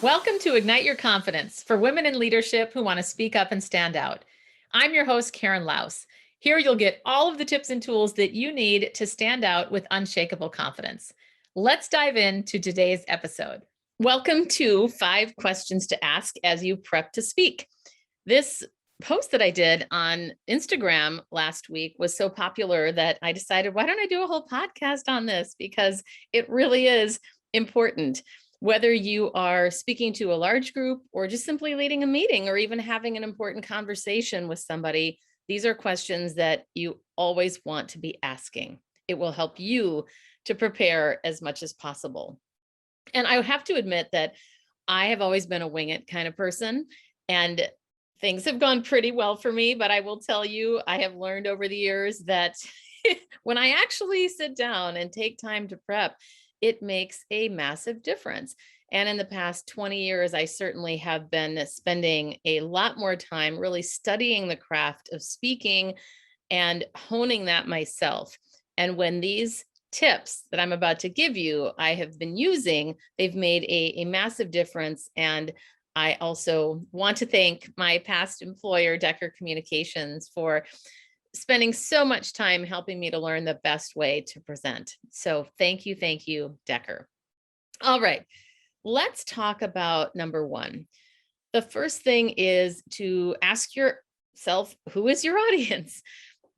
Welcome to Ignite Your Confidence for women in leadership who want to speak up and stand out. I'm your host, Karen Laus. Here you'll get all of the tips and tools that you need to stand out with unshakable confidence. Let's dive into today's episode. Welcome to 5 questions to ask as you prep to speak. This post that I did on Instagram last week was so popular that I decided, why don't I do a whole podcast on this? Because it really is important. Whether you are speaking to a large group or just simply leading a meeting or even having an important conversation with somebody, these are questions that you always want to be asking. It will help you to prepare as much as possible. And I have to admit that I have always been a wing it kind of person, and things have gone pretty well for me, but I will tell you, I have learned over the years that when I actually sit down and take time to prep, it makes a massive difference. And in the past 20 years, I certainly have been spending a lot more time really studying the craft of speaking and honing that myself. And when these tips that I'm about to give you, I have been using, they've made a massive difference. And I also want to thank my past employer, Decker Communications, for spending so much time helping me to learn the best way to present. So thank you, Decker. All right, let's talk about number 1. The first thing is to ask yourself, who is your audience?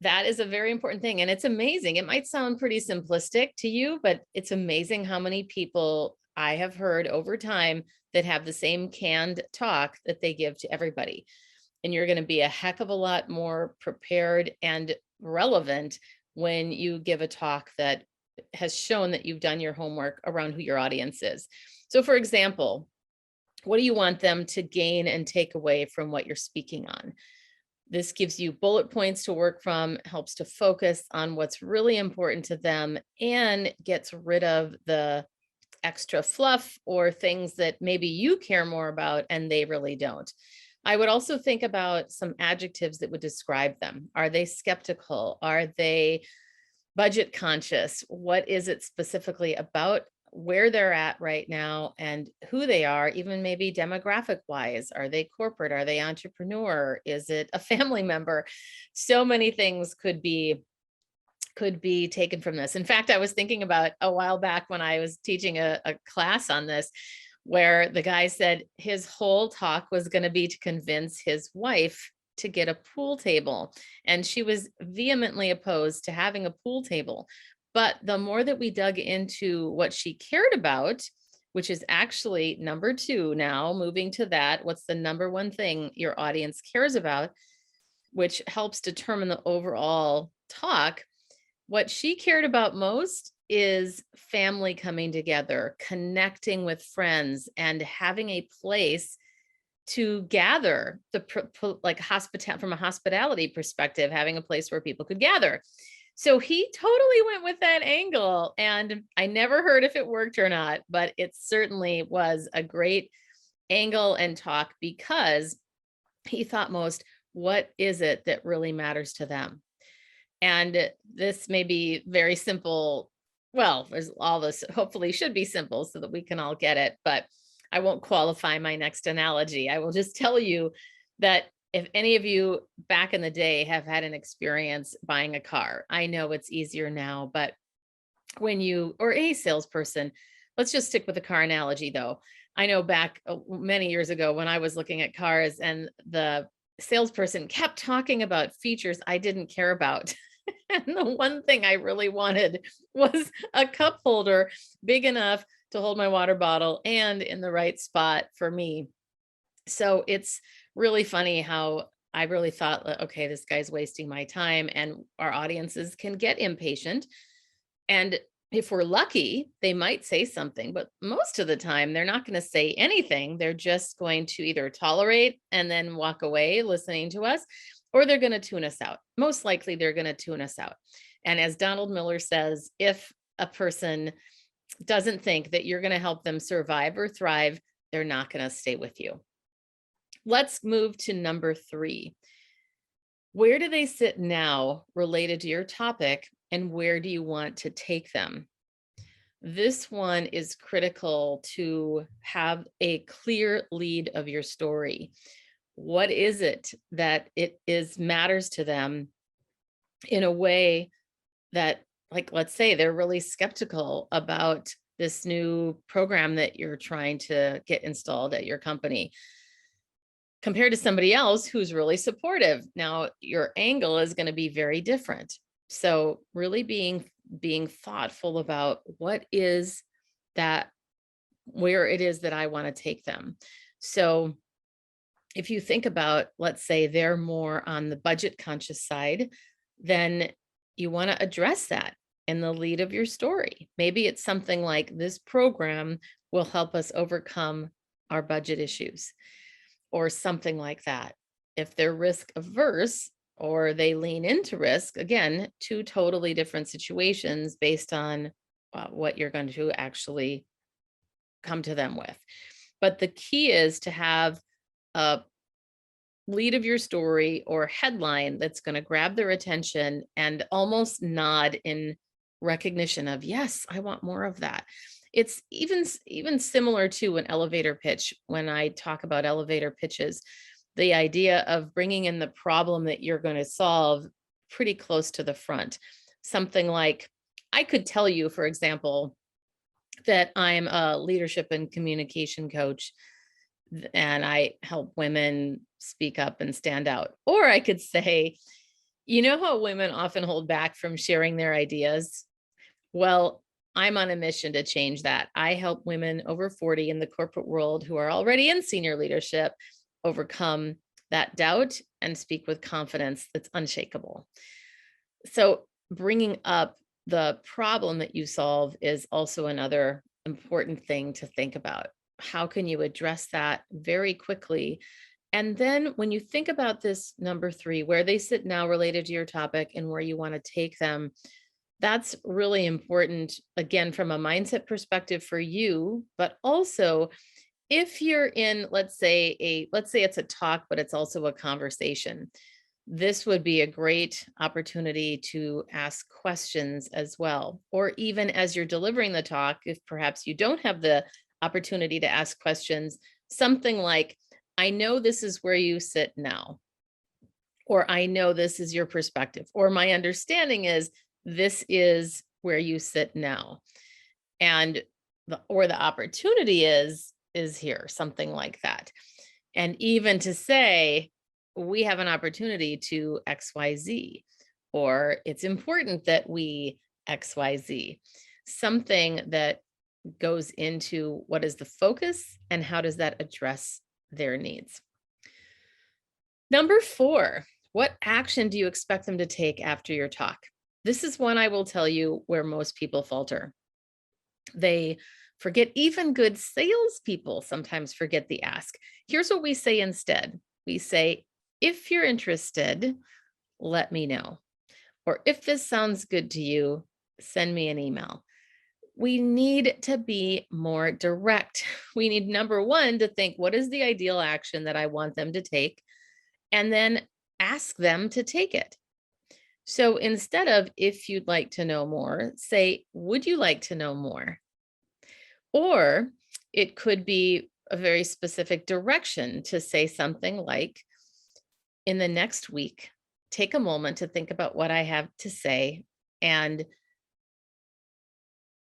That is a very important thing. And it's amazing. It might sound pretty simplistic to you, but it's amazing how many people I have heard over time that have the same canned talk that they give to everybody. And you're going to be a heck of a lot more prepared and relevant when you give a talk that has shown that you've done your homework around who your audience is. So for example, what do you want them to gain and take away from what you're speaking on? This gives you bullet points to work from, helps to focus on what's really important to them, and gets rid of the extra fluff or things that maybe you care more about and they really don't. I would also think about some adjectives that would describe them. Are they skeptical? Are they budget conscious? What is it specifically about where they're at right now and who they are, even maybe demographic wise? Are they corporate? Are they entrepreneur? Is it a family member? So many things could be taken from this. In fact, I was thinking about a while back when I was teaching a class on this, where the guy said his whole talk was going to be to convince his wife to get a pool table. And she was vehemently opposed to having a pool table. But the more that we dug into what she cared about, which is actually number 2 now, moving to that, what's the number 1 thing your audience cares about, which helps determine the overall talk. What she cared about most is family coming together, connecting with friends, and having a place to gather, like from a hospitality perspective, having a place where people could gather. So he totally went with that angle, and I never heard if it worked or not, but it certainly was a great angle and talk, because he thought most, what is it that really matters to them? And this may be very simple. Well, there's all this hopefully should be simple so that we can all get it, but I won't qualify my next analogy. I will just tell you that if any of you back in the day have had an experience buying a car, I know it's easier now, but when you, or a salesperson, let's just stick with the car analogy though. I know back many years ago when I was looking at cars and the salesperson kept talking about features I didn't care about. And the one thing I really wanted was a cup holder big enough to hold my water bottle and in the right spot for me. So it's really funny how I really thought, okay, this guy's wasting my time, and our audiences can get impatient. And if we're lucky, they might say something, but most of the time they're not going to say anything. They're just going to either tolerate and then walk away listening to us, or they're going to tune us out. Most likely they're going to tune us out. And as Donald Miller says, if a person doesn't think that you're going to help them survive or thrive, they're not going to stay with you. Let's move to number 3. Where do they sit now related to your topic, and where do you want to take them? This one is critical to have a clear lead of your story. What is it that it is matters to them in a way that, like, let's say they're really skeptical about this new program that you're trying to get installed at your company compared to somebody else who's really supportive. Now, your angle is going to be very different. So, really being thoughtful about what is that where it is that I want to take them. So, if you think about, let's say they're more on the budget conscious side, then you want to address that in the lead of your story. Maybe it's something like this program will help us overcome our budget issues or something like that. If they're risk averse or they lean into risk, again, two totally different situations based on what you're going to actually come to them with. But the key is to have a lead of your story or headline that's going to grab their attention and almost nod in recognition of, yes, I want more of that. It's even similar to an elevator pitch. When I talk about elevator pitches, the idea of bringing in the problem that you're going to solve pretty close to the front. Something like, I could tell you, for example, that I'm a leadership and communication coach and I help women speak up and stand out. Or I could say, you know how women often hold back from sharing their ideas? Well, I'm on a mission to change that. I help women over 40 in the corporate world who are already in senior leadership overcome that doubt and speak with confidence that's unshakable. So, bringing up the problem that you solve is also another important thing to think about. How can you address that very quickly? And then when you think about this number three, where they sit now related to your topic and where you want to take them, that's really important, again, from a mindset perspective for you, but also if you're in, let's say it's a talk, but it's also a conversation. This would be a great opportunity to ask questions as well. Or even as you're delivering the talk, if perhaps you don't have the opportunity to ask questions, something like, I know this is where you sit now, or I know this is your perspective, or my understanding is this is where you sit now. And the opportunity is here, something like that. And even to say, we have an opportunity to XYZ, or it's important that we XYZ, something that goes into what is the focus and how does that address their needs. Number four, what action do you expect them to take after your talk? This is one I will tell you where most people falter. They forget, even good salespeople sometimes forget the ask. Here's what we say instead. We say, if you're interested, let me know. Or if this sounds good to you, send me an email. We need to be more direct. We need, number one, to think, what is the ideal action that I want them to take? And then ask them to take it. So instead of, if you'd like to know more, say, would you like to know more? Or it could be a very specific direction to say something like, in the next week, take a moment to think about what I have to say and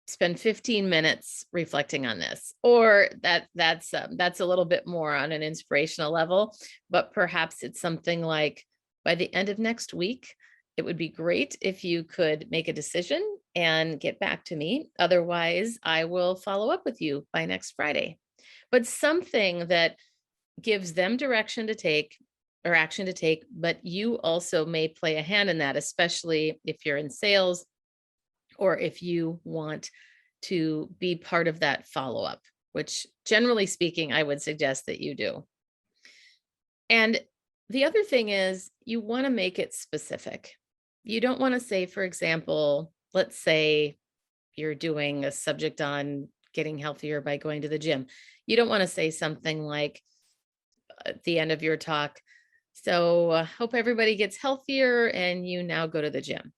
spend 15 minutes reflecting on this. Or that's a little bit more on an inspirational level, but perhaps it's something like, by the end of next week, it would be great if you could make a decision and get back to me. Otherwise, I will follow up with you by next Friday. But something that gives them direction to take or action to take, but you also may play a hand in that, especially if you're in sales or if you want to be part of that follow up, which generally speaking, I would suggest that you do. And the other thing is, you want to make it specific. You don't want to say, for example, let's say you're doing a subject on getting healthier by going to the gym. You don't want to say something like at the end of your talk, so hope everybody gets healthier and you now go to the gym.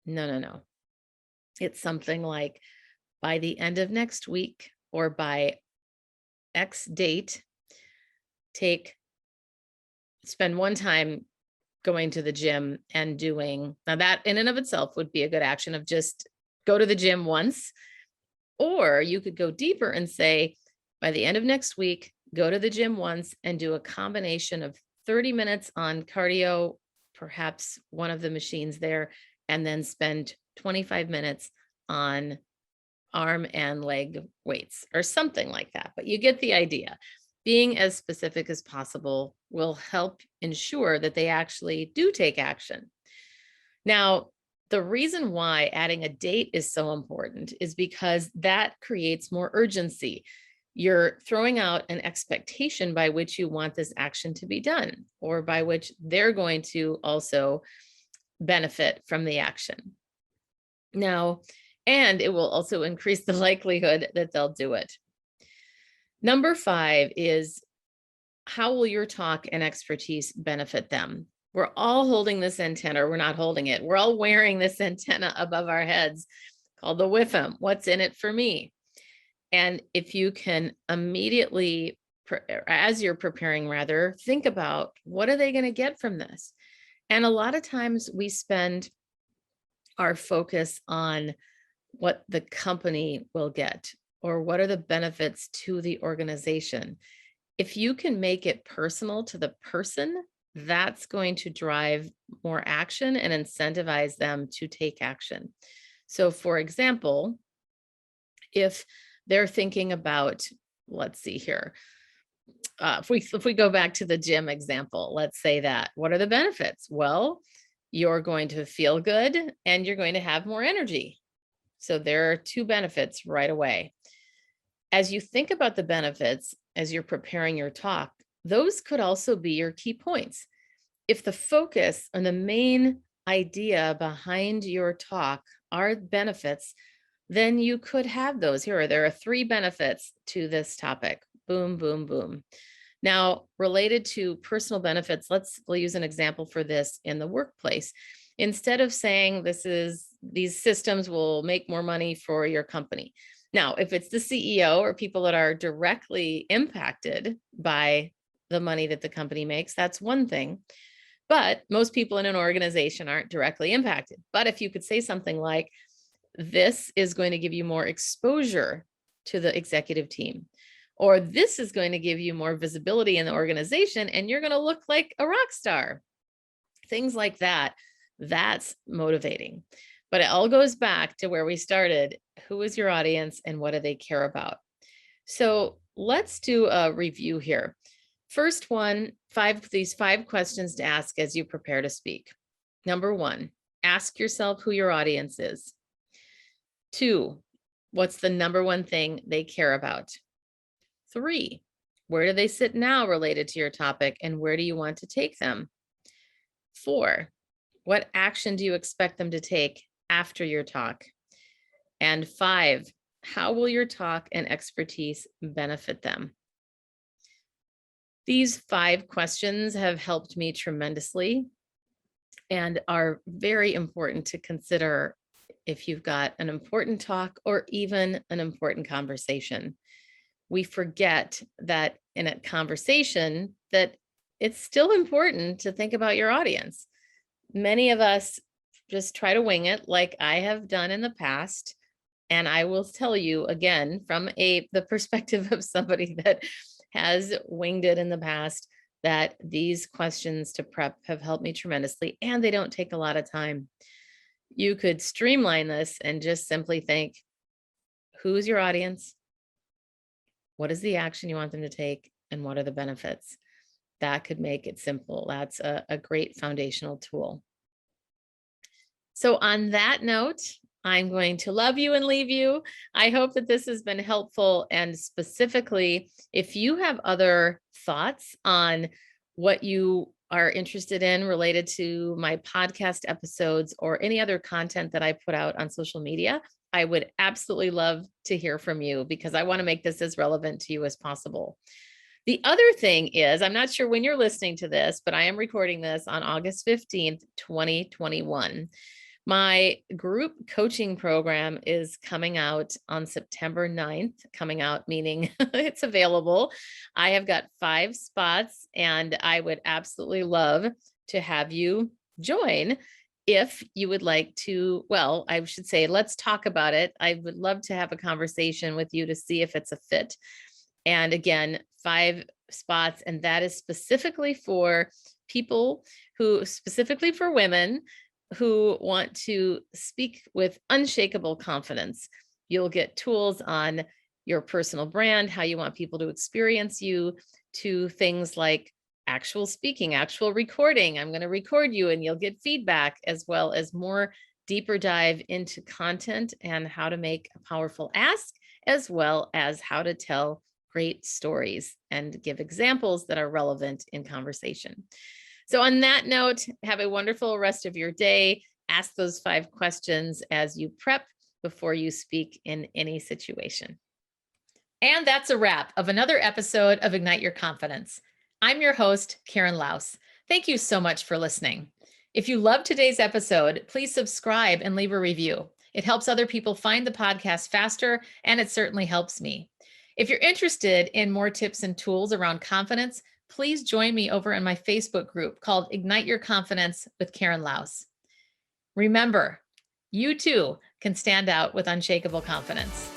No, no, no. It's something like, by the end of next week or by X date, spend one time going to the gym and doing, now that in and of itself would be a good action of just go to the gym once. Or you could go deeper and say, by the end of next week, go to the gym once and do a combination of 30 minutes on cardio, perhaps one of the machines there, and then spend 25 minutes on arm and leg weights or something like that. But you get the idea. Being as specific as possible will help ensure that they actually do take action. Now, the reason why adding a date is so important is because that creates more urgency. You're throwing out an expectation by which you want this action to be done, or by which they're going to also benefit from the action. Now, and it will also increase the likelihood that they'll do it. Number 5 is, how will your talk and expertise benefit them? We're all holding this antenna, or we're not holding it. We're all wearing this antenna above our heads called the WIFM. What's in it for me? And if you can immediately, as you're preparing, rather, think about, what are they going to get from this? And a lot of times we spend our focus on what the company will get, or what are the benefits to the organization. If you can make it personal to the person, that's going to drive more action and incentivize them to take action. So for example, if they're thinking about, let's see here, if we go back to the gym example, let's say that, what are the benefits? Well, you're going to feel good and you're going to have more energy. So there are 2 benefits right away. As you think about the benefits, as you're preparing your talk, those could also be your key points. If the focus and the main idea behind your talk are benefits, then you could have those. There are 3 benefits to this topic. Boom, boom, boom. Now, related to personal benefits, we'll use an example for this in the workplace. Instead of saying these systems will make more money for your company. Now, if it's the CEO or people that are directly impacted by the money that the company makes, that's one thing. But most people in an organization aren't directly impacted. But if you could say something like, this is going to give you more exposure to the executive team, or this is going to give you more visibility in the organization and you're going to look like a rock star. Things like that, that's motivating. But it all goes back to where we started. Who is your audience and what do they care about? So let's do a review here. First one, these 5 questions to ask as you prepare to speak. Number 1, ask yourself who your audience is. 2, what's the number 1 thing they care about? 3, where do they sit now related to your topic and where do you want to take them? 4, what action do you expect them to take after your talk? And 5, how will your talk and expertise benefit them? These 5 questions have helped me tremendously and are very important to consider if you've got an important talk or even an important conversation. We forget that in a conversation that it's still important to think about your audience. Many of us just try to wing it like I have done in the past. And I will tell you again, from the perspective of somebody that has winged it in the past, that these questions to prep have helped me tremendously, and they don't take a lot of time. You could streamline this and just simply think, who's your audience? What is the action you want them to take? And what are the benefits? That could make it simple. That's a great foundational tool. So on that note, I'm going to love you and leave you. I hope that this has been helpful. And specifically, if you have other thoughts on what you are interested in related to my podcast episodes or any other content that I put out on social media, I would absolutely love to hear from you because I want to make this as relevant to you as possible. The other thing is, I'm not sure when you're listening to this, but I am recording this on August 15th, 2021. My group coaching program is coming out on September 9th, coming out meaning it's available. I have got 5 spots and I would absolutely love to have you join if you would like to. Well, I should say, let's talk about it. I would love to have a conversation with you to see if it's a fit. And again, 5 spots, and that is specifically for people specifically for women who want to speak with unshakable confidence. You'll get tools on your personal brand, how you want people to experience you, to things like actual speaking, actual recording. I'm going to record you and you'll get feedback, as well as more deeper dive into content and how to make a powerful ask, as well as how to tell great stories and give examples that are relevant in conversation. So on that note, have a wonderful rest of your day. Ask those 5 questions as you prep before you speak in any situation. And that's a wrap of another episode of Ignite Your Confidence. I'm your host, Karen Laus. Thank you so much for listening. If you loved today's episode, please subscribe and leave a review. It helps other people find the podcast faster, and it certainly helps me. If you're interested in more tips and tools around confidence, please join me over in my Facebook group called Ignite Your Confidence with Karen Laus. Remember, you too can stand out with unshakable confidence.